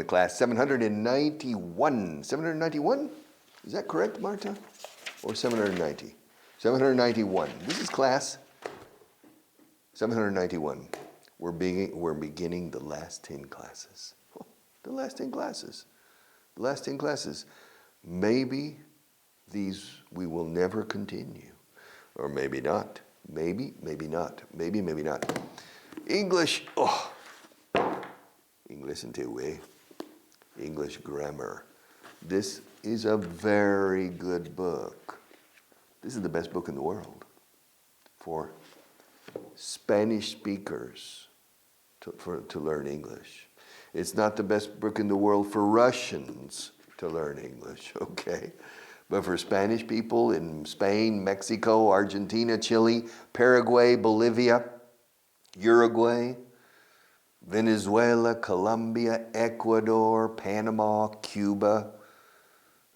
class 791. 791? Is that correct, Marta? Or 790? 791. This is class 791. We're beginning the last 10 classes. Oh, the last 10 classes. The last 10 classes. Maybe these we will never continue. Or maybe not. Maybe not. Maybe not. English, English Antiguo. English grammar. This is a very good book. This is the best book in the world for Spanish speakers to learn English. It's not the best book in the world for Russians to learn English, okay? But for Spanish people in Spain, Mexico, Argentina, Chile, Paraguay, Bolivia, Uruguay, Venezuela, Colombia, Ecuador, Panama, Cuba,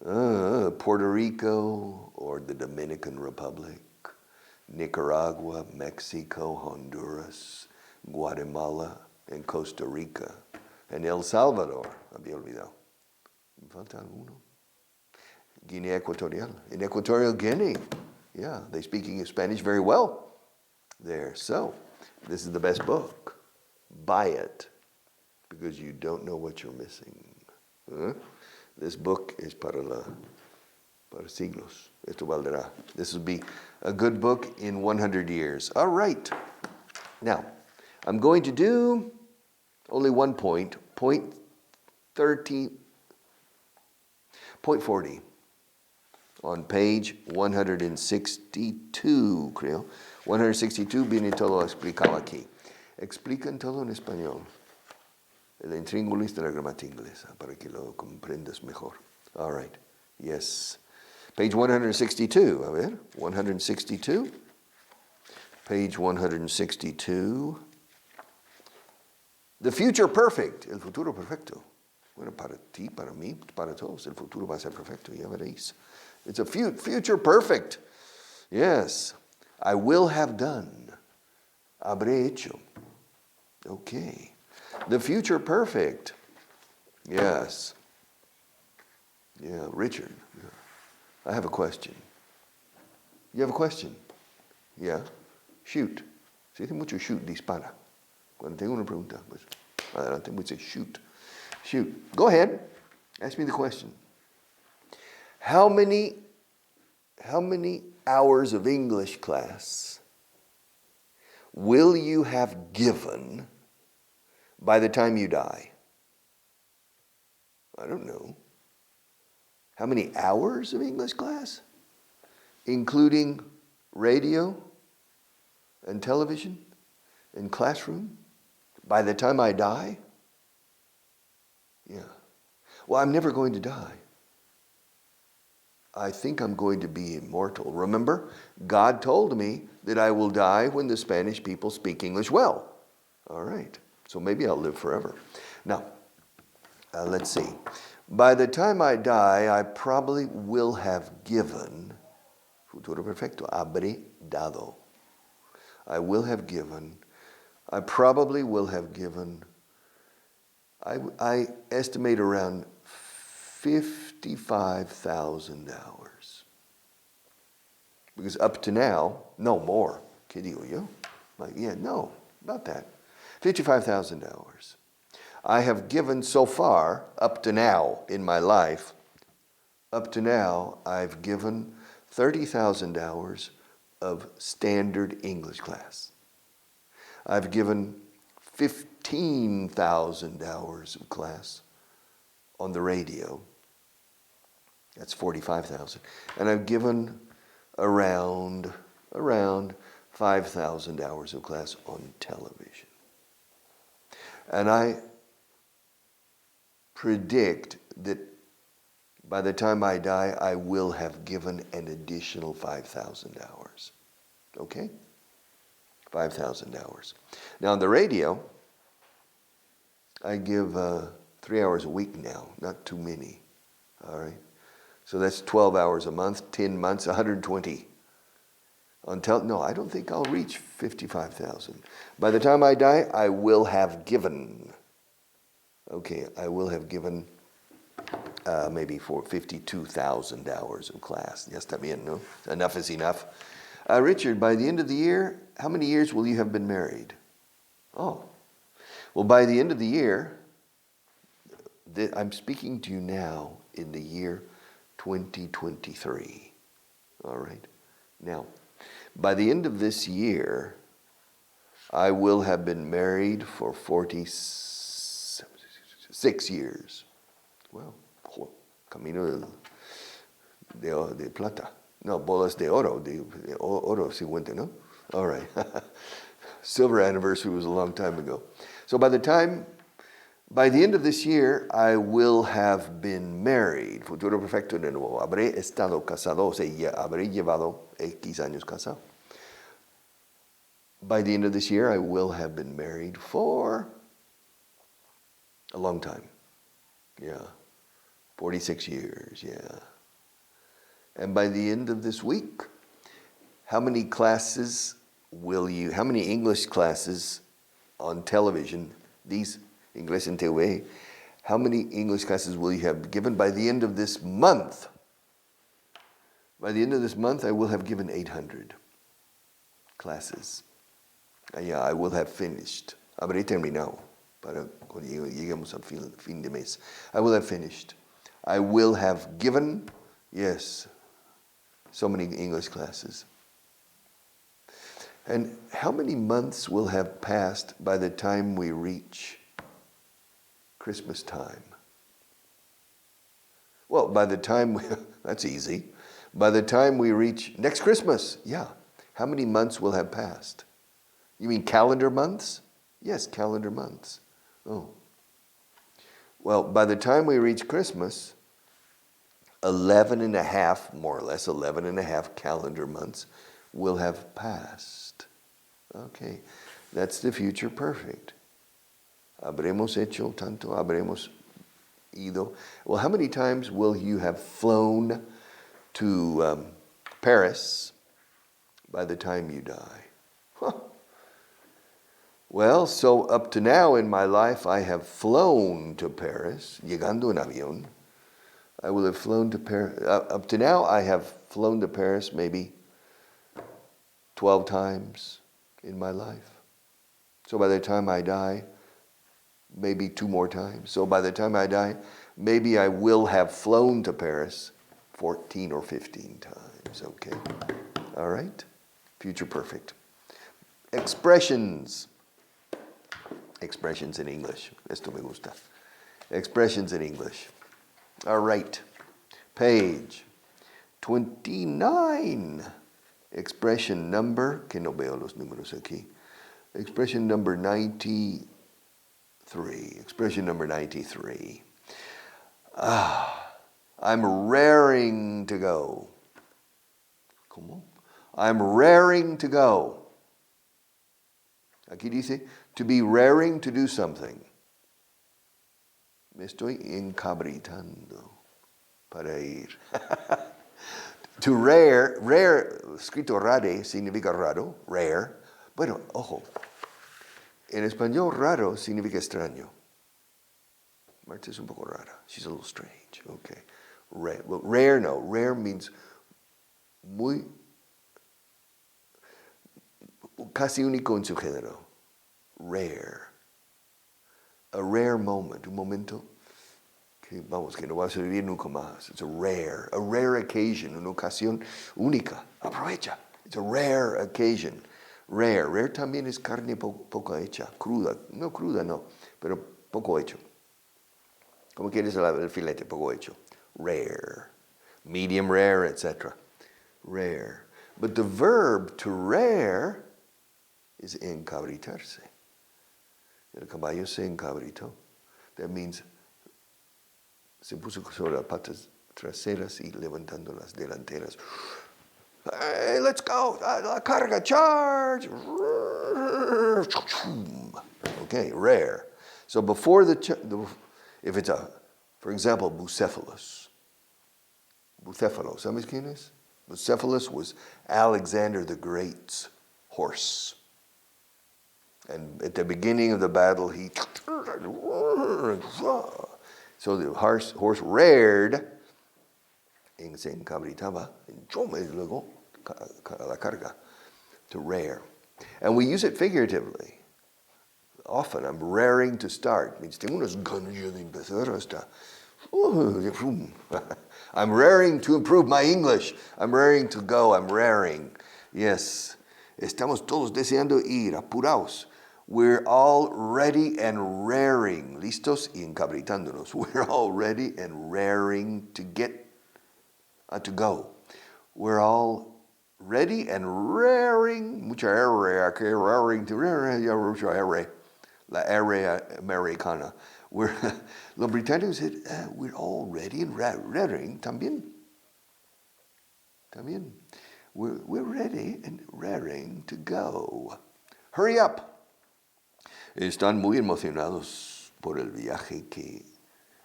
Puerto Rico, or the Dominican Republic, Nicaragua, Mexico, Honduras, Guatemala, and Costa Rica, and El Salvador. Había olvidado. Me falta alguno. Guinea Equatorial. In Equatorial Guinea, yeah, they speak Spanish very well there. So, this is the best book. Buy it, because you don't know what you're missing. This book is para siglos. Esto valdrá. This will be a good book in 100 years. All right. Now, I'm going to do only one point 30, point 40, on page 162, creo. 162 viene todo explicado aquí. Explican todo en español. El intríngulis de la gramática inglesa, para que lo comprendas mejor. All right. Yes. Page 162. A ver. 162. Page 162. The future perfect. El futuro perfecto. Bueno, para ti, para mí, para todos, el futuro va a ser perfecto. Ya veréis. It's a future perfect. Yes. I will have done. Habré hecho. Okay. The future perfect. Yes. Yeah, Richard. I have a question. You have a question? Yeah. Shoot. Se dice mucho shoot, dispara. Cuando tengo una pregunta, pues adelante, we say shoot. Shoot. Go ahead. Ask me the question. How many hours of English class will you have given by the time you die? I don't know. How many hours of English class? Including radio and television and classroom? By the time I die? Yeah. Well, I'm never going to die. I think I'm going to be immortal. Remember, God told me that I will die when the Spanish people speak English well. All right. So maybe I'll live forever. Now, let's see. By the time I die, I probably will have given, futuro perfecto, habré dado. I probably will have given, I estimate around 55,000 hours. Because up to now, no more. ¿Qué digo yo? Like, yeah, no, about that. 55,000 hours. I have given so far, up to now in my life, I've given 30,000 hours of standard English class. I've given 15,000 hours of class on the radio. That's 45,000. And I've given around 5,000 hours of class on television. And I predict that by the time I die, I will have given an additional 5,000 hours. Okay? 5,000 hours. Now on the radio, I give 3 hours a week now, not too many. All right? So that's 12 hours a month, 10 months, 120. No, I don't think I'll reach 55,000. By the time I die, I will have given Okay, I will have given maybe for 52,000 hours of class. Ya está bien, no? Enough is enough. Richard, by the end of the year, how many years will you have been married? Oh, well, by the end of the year, I'm speaking to you now in the year 2023. All right? Now, by the end of this year, I will have been married for 46 years. Well, camino de plata. No, bolas de oro. De oro 50, no? All right. Silver anniversary was a long time ago. So by the end of this year, I will have been married. Futuro perfecto de nuevo. Habré estado casado, o sea, habré llevado X años casado. By the end of this year, I will have been married for a long time. Yeah. 46 years, yeah. And by the end of this week, how many English classes on television, these Inglés en TV, how many English classes will you have given by the end of this month? By the end of this month, I will have given 800 classes. Yeah, I will have finished. Habré terminado para cuando lleguemos al fin de mes. I will have finished. I will have given, yes, so many English classes. And how many months will have passed by the time we reach Christmas time? Well, that's easy. By the time we reach next Christmas, yeah. How many months will have passed? You mean calendar months? Yes, calendar months. Oh. Well, by the time we reach Christmas, 11 and a half, more or less 11 and a half calendar months will have passed. Okay, that's the future perfect. Habremos hecho tanto, habremos ido. Well, how many times will you have flown to Paris by the time you die? Huh. Well, so up to now in my life, I have flown to Paris, llegando en avión. I will have flown to Paris. Up to now, I have flown to Paris maybe 12 times in my life. So by the time I die, maybe 2 more times. So by the time I die, maybe I will have flown to Paris 14 or 15 times. Okay. All right. Future perfect. Expressions. Expressions in English. Esto me gusta. Expressions in English. All right. Page 29. Expression number, que no veo los números aquí. Expression number 93. Expression number 93. I'm raring to go. ¿Cómo? I'm raring to go. Aquí dice, to be raring to do something. Me estoy encabritando para ir. To rare, escrito rare, significa raro, rare. Bueno, ojo, en español raro significa extraño. Marta es un poco rara. She's a little strange. Okay. Rare. Well, rare, no. Rare means casi único en su género. Rare. A rare moment. Un momento que no vas a vivir nunca más. It's a rare occasion. Una ocasión única. Aprovecha. It's a rare occasion. Rare. Rare también es carne poco hecha. Cruda. No cruda, no. Pero poco hecho. Como quieres el filete, poco hecho. Rare. Medium rare, etc. Rare. But the verb to rare is encabritarse. El caballo se encabritó. That means se puso sobre las patas traseras y levantando las delanteras. Hey, let's go! La carga, charge! Okay, rare. So before if it's for example, Bucephalus. Bucephalus, ¿sabes quién es? Bucephalus was Alexander the Great's horse. And at the beginning of the battle, so the horse reared, se encabritaba, y luego a la carga, to rear. And we use it figuratively. Often, I'm raring to start. Means tengo unas ganas de empezar hasta. I'm raring to improve my English. I'm raring to go. I'm raring. Yes. Estamos todos deseando ir, apurados. We're all ready and raring. Listos y encabritándonos. We're all ready and raring to get, to go. We're all ready and raring. Mucha R aquí, raring to mucha R. La R americana. Los británicos said, we're all ready and raring también. También. We're ready and raring to go. Hurry up. Están muy emocionados por el viaje que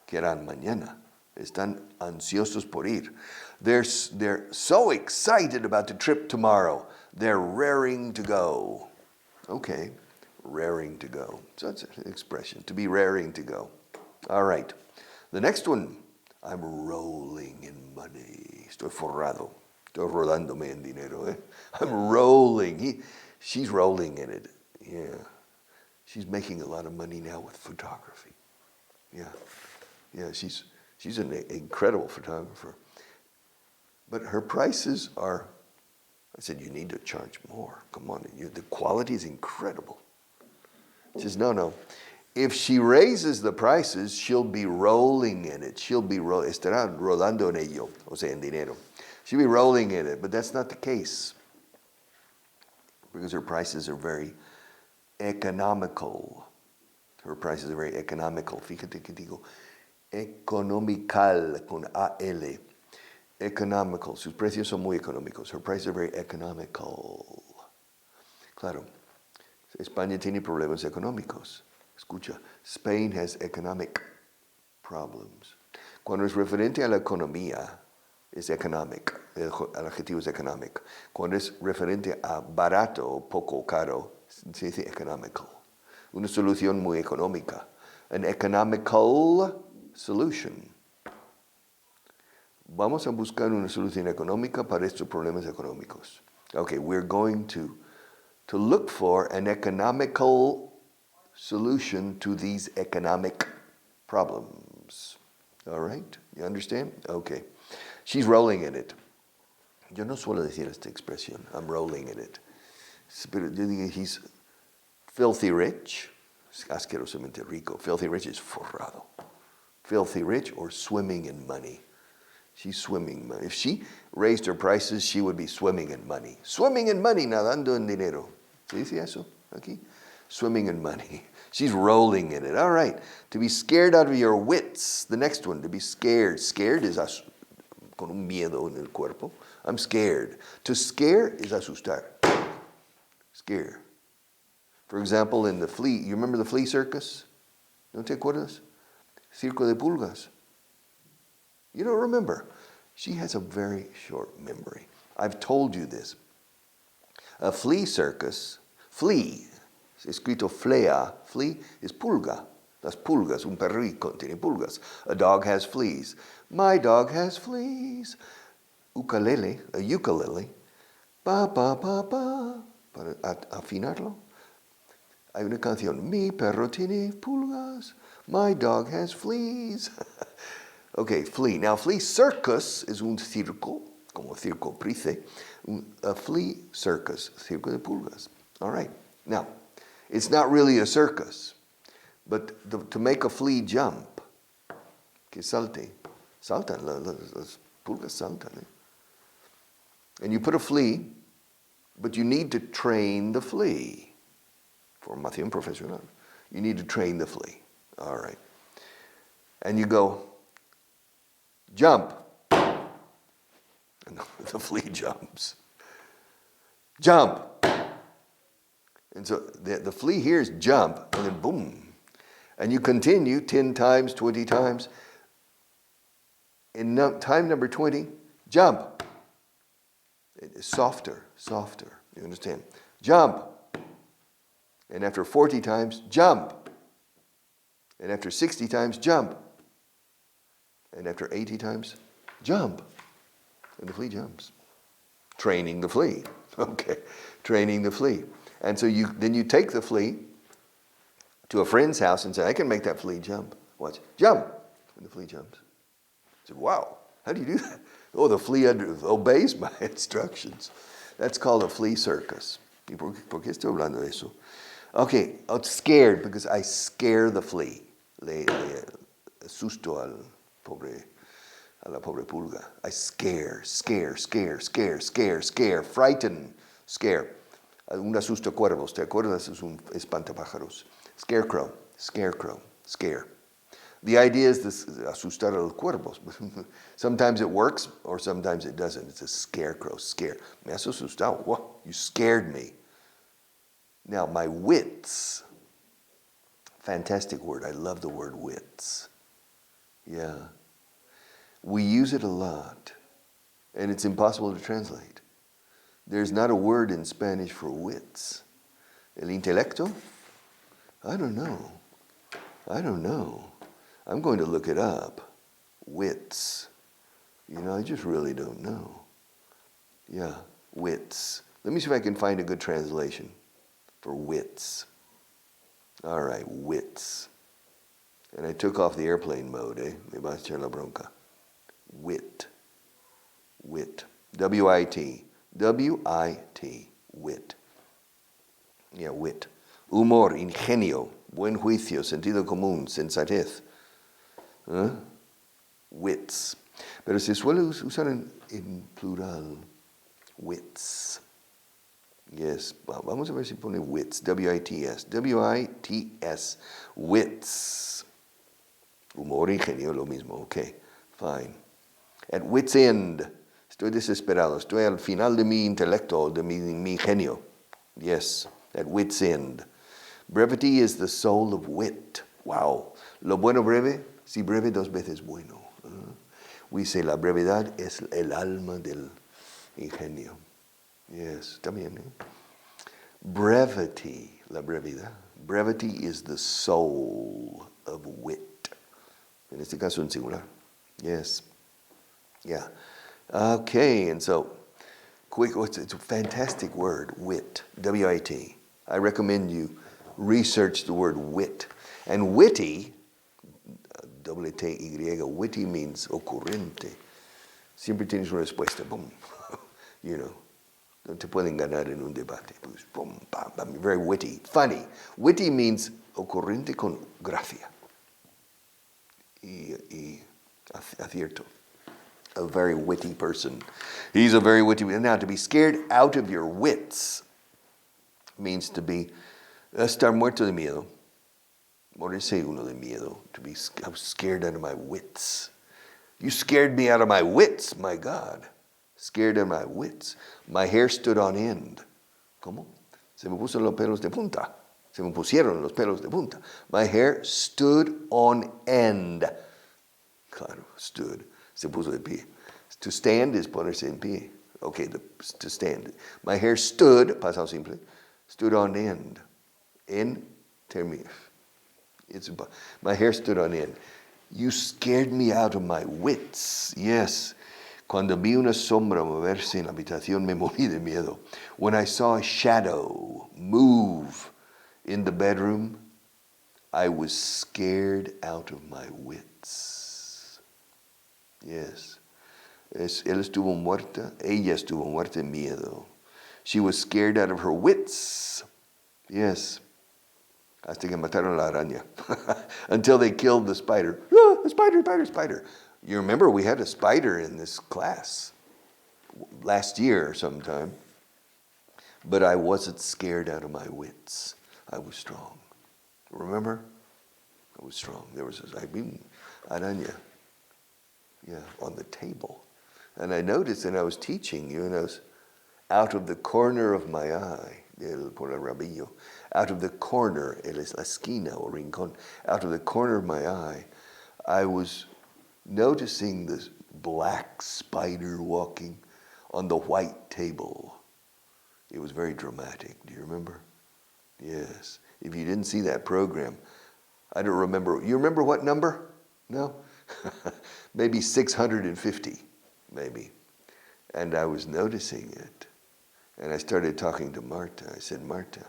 harán mañana. Están ansiosos por ir. They're so excited about the trip tomorrow. They're raring to go. Okay, raring to go. So that's an expression, to be raring to go. All right. The next one, I'm rolling in money. Estoy forrado. Estoy rodándome en dinero. I'm rolling. She's rolling in it. Yeah. She's making a lot of money now with photography. Yeah, she's an incredible photographer. But her prices are, I said, you need to charge more. Come on, the quality is incredible. She says, no. If she raises the prices, she'll be rolling in it. Estará rodando en ello, o sea, en dinero. She'll be rolling in it, but that's not the case. Because her prices are very economical. Her prices are very economical. Fíjate que digo economical con A-L. Economical. Sus precios son muy económicos. Her prices are very economical. Claro. España tiene problemas económicos. Escucha. Spain has economic problems. Cuando es referente a la economía, es economic. El adjetivo es economic. Cuando es referente a barato, poco caro, se dice economical. Una solución muy económica. An economical solution. Vamos a buscar una solución económica para estos problemas económicos. Okay, we're going to look for an economical solution to these economic problems. All right? You understand? Okay. She's rolling in it. Yo no suelo decir esta expresión. I'm rolling in it. Pero yo digo, he's filthy rich. Asquerosamente rico. Filthy rich is forrado. Filthy rich or swimming in money. She's swimming money. If she raised her prices, she would be swimming in money. Swimming in money, nadando en dinero. ¿Se dice eso aquí? Swimming in money. She's rolling in it. All right. To be scared out of your wits. The next one, to be scared. Scared is con un miedo en el cuerpo. I'm scared. To scare is asustar. Scare. For example, in the flea, you remember the flea circus? ¿No te acuerdas? Circo de pulgas. You don't remember. She has a very short memory. I've told you this. A flea circus, flea, escrito flea, flea is pulga. Las pulgas, un perrito tiene pulgas. A dog has fleas. My dog has fleas. Ukulele, a ukulele. Pa, pa, pa, pa. Para afinarlo. Hay una canción. Mi perro tiene pulgas. My dog has fleas. Okay, flea. Now, flea circus is un circo, como circo price. A flea circus, circo de pulgas. All right. Now, it's not really a circus, but to make a flea jump, que salte, saltan, las pulgas saltan. And you put a flea, but you need to train the flea. Formación profesional. You need to train the flea. All right. And you go, jump. And the flea jumps. Jump. And so the flea hears jump, and then boom. And you continue 10 times, 20 times. In time number 20, jump. It's softer. You understand? Jump. And after 40 times, jump. And after 60 times, jump. And after 80 times, jump. And the flea jumps. Training the flea. Okay, training the flea. And so then you take the flea to a friend's house and say, I can make that flea jump. Watch, jump. And the flea jumps. I said, wow, how do you do that? Oh, the flea obeys my instructions. That's called a flea circus. ¿Por qué estoy hablando de eso? Okay, I'm scared because I scare the flea. Le asusto a la pobre pulga. I scare, frighten, scare. Un asusto cuervos, ¿te acuerdas? Es un espantapájaros. Scarecrow, scare. The idea is this, asustar a los cuervos. Sometimes it works or sometimes it doesn't. It's a scarecrow, scare. Me has asustado. Whoa, you scared me. Now, my wits. Fantastic word. I love the word wits. Yeah. We use it a lot, and it's impossible to translate. There's not a word in Spanish for wits. El intelecto? I don't know. I'm going to look it up. Wits. I just really don't know. Yeah, wits. Let me see if I can find a good translation for wits. All right, wits. And I took off the airplane mode, Me va a echar la bronca. Wit. W-I-T. W-I-T. Wit. Yeah, wit. Humor, ingenio, buen juicio, sentido común, sensatez. Wits. Pero se suele usar en plural. Wits. Yes. Vamos a ver si pone wits. W-I-T-S. W-I-T-S. Wits. Humor, ingenio, lo mismo. Okay, fine. At wits end. Estoy desesperado. Estoy al final de mi intelecto, de mi ingenio. Yes, at wits end. Brevity is the soul of wit. Wow. Lo bueno breve, si breve dos veces bueno. We say la brevedad es el alma del ingenio. Yes, también. Brevity, la brevedad. Brevity is the soul of wit. En este caso en singular. Yes. Yeah. Okay, and so, quick, it's a fantastic word, wit, W-I-T. I recommend you research the word wit. And witty, W-T-Y, witty means ocurrente. Siempre tienes una respuesta, boom. No te pueden ganar en un debate. Pues, boom, bam, bam, very witty, funny. Witty means ocurrente con gracia. Y acierto. A very witty person. He's a very witty. Now, to be scared out of your wits means to be estar muerto de miedo. Morirse uno de miedo. I'm scared out of my wits. You scared me out of my wits, my God. Scared out of my wits. My hair stood on end. ¿Cómo? Se me puso los pelos de punta. Se me pusieron los pelos de punta. My hair stood on end. Claro, stood. Se puso de pie. To stand is ponerse en pie. Okay, to stand. My hair stood, pasado simple, stood on end. En termine. My hair stood on end. You scared me out of my wits. Yes. Cuando vi una sombra moverse en la habitación, me morí de miedo. When I saw a shadow move in the bedroom, I was scared out of my wits. Yes. Él estuvo muerta, ella estuvo muerta de miedo. She was scared out of her wits. Yes. Hasta que mataron a la araña. Until they killed the spider. Ah, the spider. You remember we had a spider in this class last year sometime. But I wasn't scared out of my wits. I was strong. Remember? I was strong. There was araña. Yeah, on the table. And I noticed, and I was teaching you, and I was out of the corner of my eye, por el rabillo, out of the corner, la esquina o rincón, out of the corner of my eye, I was noticing this black spider walking on the white table. It was very dramatic. Do you remember? Yes. If you didn't see that program, I don't remember. You remember what number? No? Maybe 650, maybe. And I was noticing it. And I started talking to Marta. I said, Marta,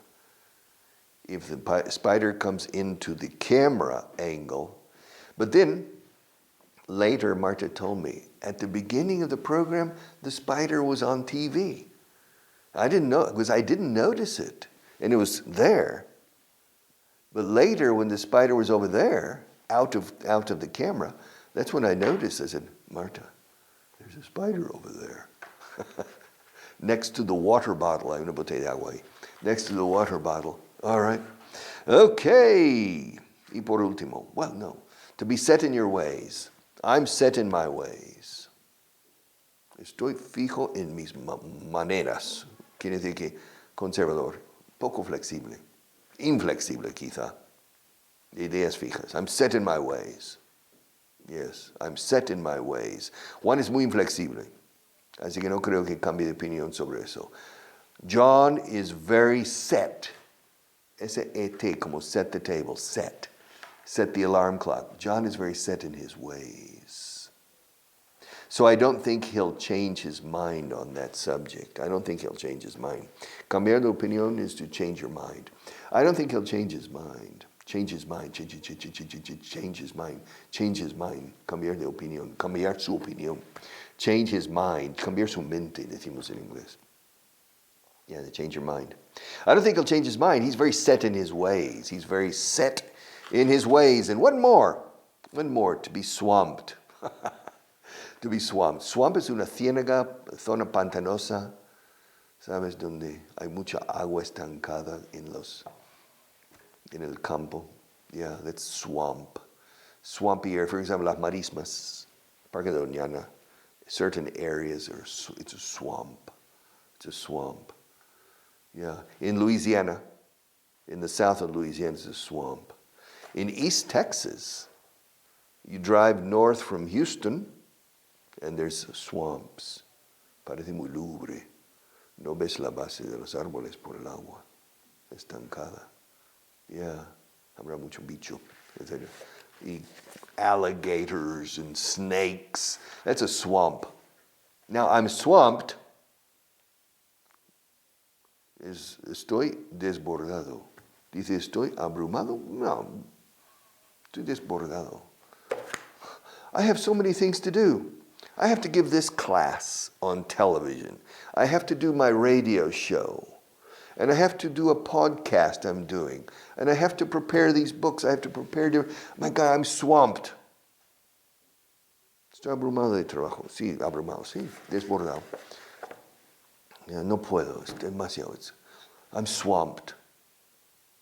if the spider comes into the camera angle, but then later Marta told me, at the beginning of the program, the spider was on TV. I didn't know, because I didn't notice it. And it was there. But later, when the spider was over there, out of the camera, that's when I noticed. I said, Marta, there's a spider over there. Next to the water bottle. Hay una botella de agua ahí. Next to the water bottle. All right. Okay. Y por último. Well, no. To be set in your ways. I'm set in my ways. Estoy fijo en mis maneras. Quiere decir que conservador. Poco flexible. Inflexible, quizá. Ideas fijas. I'm set in my ways. Yes, I'm set in my ways. Juan es muy inflexible. Así que no creo que cambie de opinión sobre eso. John is very set. S-E-T, como set the table, set. Set the alarm clock. John is very set in his ways. So I don't think he'll change his mind on that subject. I don't think he'll change his mind. Cambiar de opinión is to change your mind. I don't think he'll change his mind. Change his mind, change his mind, change his mind, cambiar de opinión, cambiar su opinión, change his mind, cambiar su mente, decimos en inglés. Yeah, to change your mind. I don't think he'll change his mind. He's very set in his ways. He's very set in his ways. And one more, to be swamped. To be swamped. Swamp es una ciénaga, zona pantanosa, ¿sabes? Donde hay mucha agua estancada en el campo. Yeah, that's swamp. Swampy area. For example, Las Marismas, Parque de Doñana. Certain areas, it's a swamp. It's a swamp. Yeah. In Louisiana, in the south of Louisiana, it's a swamp. In East Texas, you drive north from Houston, and there's swamps. Parece muy lúgubre. No ves la base de los árboles por el agua. Estancada. Yeah, habrá mucho bicho. Y alligators and snakes. That's a swamp. Now, I'm swamped. Estoy desbordado. Dice, ¿estoy abrumado? No, estoy desbordado. I have so many things to do. I have to give this class on television. I have to do my radio show. And I have to do a podcast I'm doing. And I have to prepare these books. I have to prepare my God, I'm swamped. Estoy abrumado de trabajo. Sí, abrumado, sí, desbordado. Yeah, no puedo, es demasiado. I'm swamped.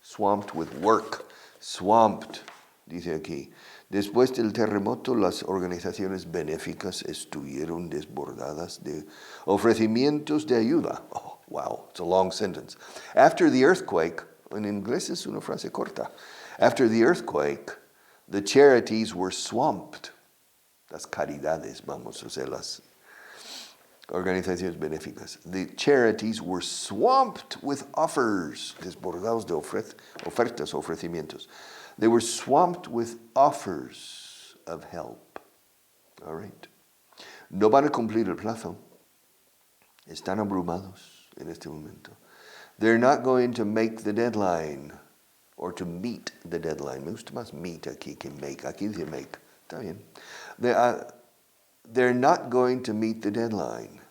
Swamped with work. Swamped, dice aquí. Después del terremoto, las organizaciones benéficas estuvieron desbordadas de ofrecimientos de ayuda. Oh, wow, it's a long sentence. After the earthquake, en inglés es una frase corta. After the earthquake, the charities were swamped. Las caridades, vamos a hacer las organizaciones benéficas. The charities were swamped with offers, desbordados de ofertas, ofrecimientos. They were swamped with offers of help. All right. No van a cumplir el plazo. Están abrumados en este momento. They're not going to make the deadline or to meet the deadline. Me gusta más meet aquí que make. Aquí dice make. Está bien. They're not going to meet the deadline.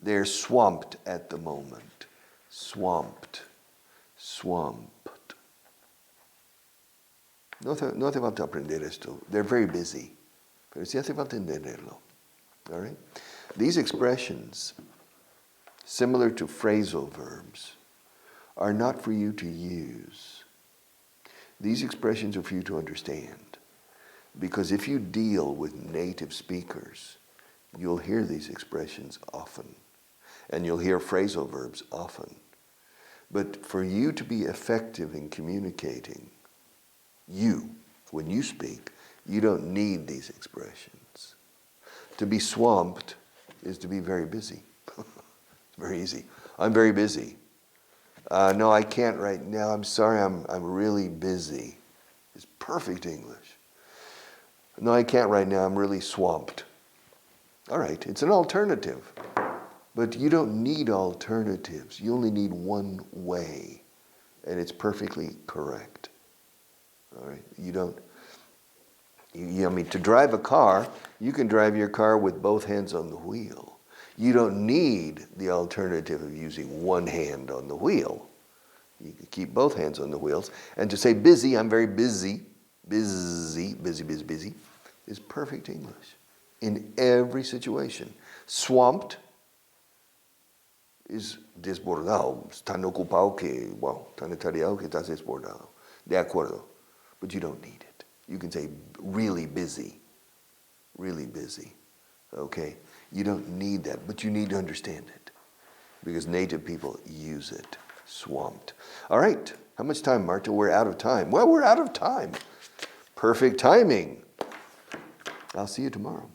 They're swamped at the moment. Swamped. No hace falta aprender esto. They're very busy. Pero sí hace falta entenderlo. All right? These expressions, similar to phrasal verbs, are not for you to use. These expressions are for you to understand. Because if you deal with native speakers, you'll hear these expressions often. And you'll hear phrasal verbs often. But for you to be effective in communicating, when you speak, you don't need these expressions. To be swamped is to be very busy. It's very easy. I'm very busy. No, I can't right now. I'm sorry, I'm really busy. It's perfect English. No, I can't right now. I'm really swamped. All right, it's an alternative. But you don't need alternatives. You only need one way. And it's perfectly correct. All right? You don't, I mean, to drive a car, you can drive your car with both hands on the wheel. You don't need the alternative of using one hand on the wheel. You can keep both hands on the wheels. And to say busy, I'm very busy, busy, is perfect English in every situation. Swamped is desbordado, tan ocupado que, wow, tan atareado que estás desbordado. De acuerdo. But you don't need it. You can say really busy, okay? You don't need that, but you need to understand it because native people use it, swamped. All right, how much time, Marta? We're out of time. Well, we're out of time. Perfect timing. I'll see you tomorrow.